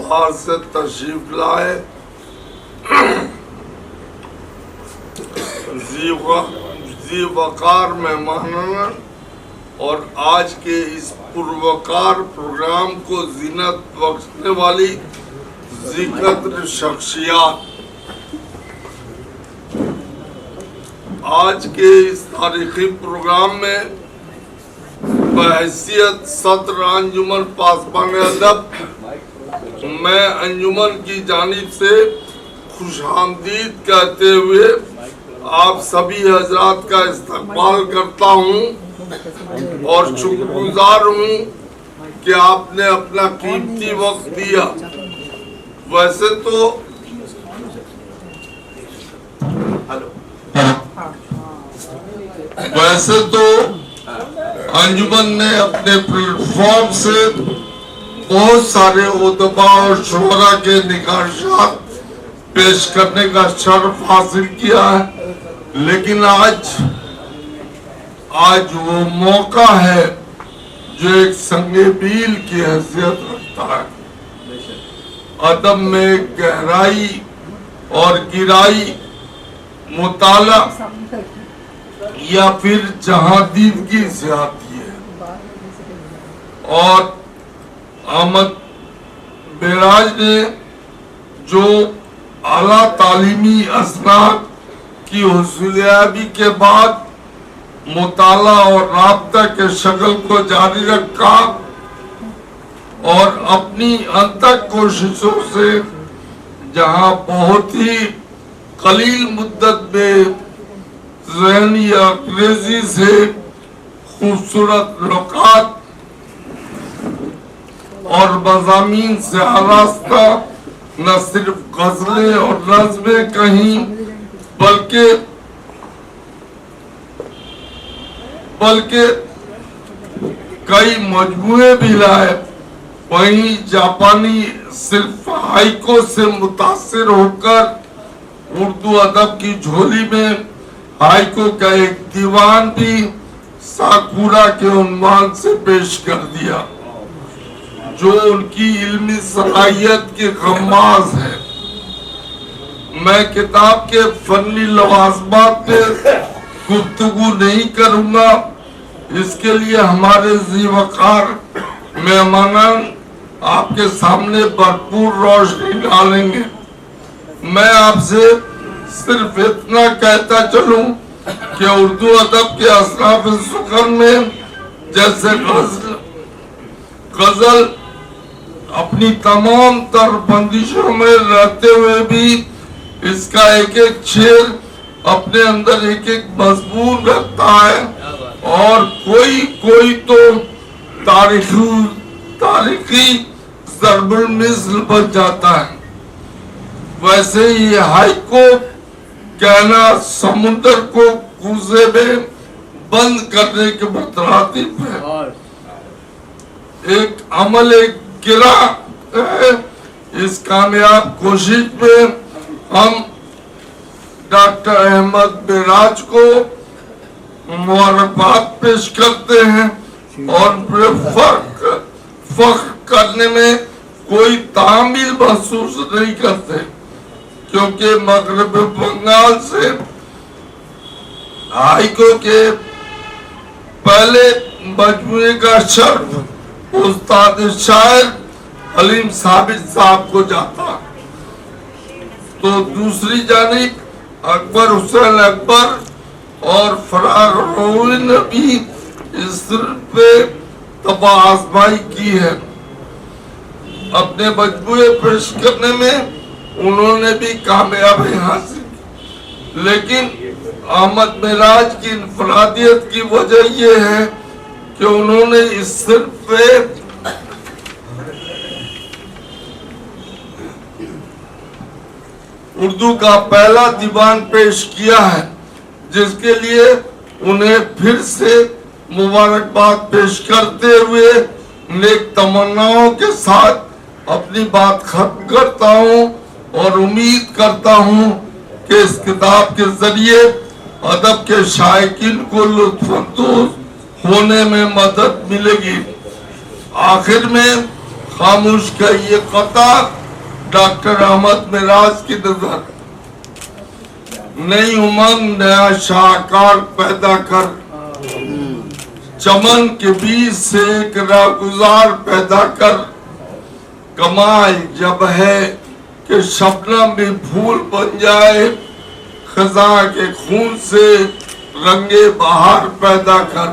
باہر سے تشریف لائے ذی وقار مہمانان اور آج کے اس پروقار پروگرام کو زینت بخشنے والی ذی قدر شخصیات، آج کے اس تاریخی پروگرام میں بحیثیت صدر انجمن پاسبان ادب میں انجمن کی جانب سے خوش آمدید کہتے ہوئے آپ سبھی حضرات کا استقبال کرتا ہوں اور شکر گزار ہوں کہ آپ نے اپنا قیمتی وقت دیا۔ ویسے تو انجمن نے اپنے پلیٹ فارم سے بہت سارے ادباء اور شعراء کے نگارشات پیش کرنے کا شرف حاصل کیا ہے، لیکن آج وہ موقع ہے جو ایک سنگ میل کی حیثیت رکھتا ہے۔ ادب میں گہرائی اور گہرائی مطالعہ یا پھر جہاں دیدگی سے آتی ہے، اور احمد معراج نے جو اعلیٰ تعلیمی اسناد کی حصولیابی کے بعد مطالعہ اور رابطہ کے شغل کو جاری رکھا اور اپنی انتھک کوششوں سے جہاں بہت ہی قلیل مدت میں ذہنی انگریزی سے خوبصورت لغات اور مضامین سے آراستہ نہ صرف غزلیں اور نظمیں کہیں بلکہ کئی مجموعے بھی لائے، وہیں جاپانی صرف ہائیکو سے متاثر ہو کر اردو ادب کی جھولی میں ہائیکو کا ایک دیوان بھی ساکورا کے عنوان سے پیش کر دیا، جو ان کی علمی صلاحیت کی غماز ہے۔ میں کتاب کے فنی لوازمات پہ گفتگو نہیں کروں گا، اس کے لیے ہمارے ذی وقار مہمانان آپ کے سامنے بھرپور روشنی ڈالیں گے۔ میں آپ سے صرف اتنا کہتا چلوں کہ اردو ادب کے اصناف سخن میں جیسے غزل اپنی تمام تر بندشوں میں رہتے ہوئے بھی اس کا ایک ایک شعر اپنے اندر ایک ایک مضمون رکھتا ہے، اور کوئی تو تاریخی ضرب المثل بن جاتا ہے۔ ویسے یہ ہائیکو کہنا سمندر کو کوزے میں بند کرنے کے مترادف ہے، ایک عمل ایک گرہ ہے۔ اس کامیاب کوشش میں ہم ڈاکٹر احمد معراج کو مبارکباد پیش کرتے ہیں اور فخر کرنے میں کوئی تعمیل محسوس نہیں کرتے، کیونکہ مغرب بنگال سے ہائیکو کے پہلے مجموعے کا شرف استاد شاعر حلیم ثابت صاحب کو جاتا، تو دوسری جانب اکبر حسین اکبر اور فراغ روی نے بھی اس پہ طبع آزمائی کی ہے۔ اپنے مجموعے پیش کرنے میں انہوں نے بھی کامیابی حاصل کی، لیکن احمد معراج کی انفرادیت کی وجہ یہ ہے کہ انہوں نے اس صرف پہ اردو کا پہلا دیوان پیش کیا ہے، جس کے لیے انہیں پھر سے مبارکباد پیش کرتے ہوئے نیک تمناؤں کے ساتھ اپنی بات ختم کرتا ہوں اور امید کرتا ہوں کہ اس کتاب کے ذریعے ادب کے شائقین کو لطف اندوز ہونے میں مدد ملے گی۔ آخر میں خاموش کا یہ قطع ڈاکٹر احمد معراج کی نظر نئی امنگ نیا شاہکار پیدا کر چمن کے بیچ سے ایک راہگزار پیدا کر کمال جب ہے کہ شبنم بھی پھول بن جائے خزاں کے خون سے رنگے بہار پیدا کر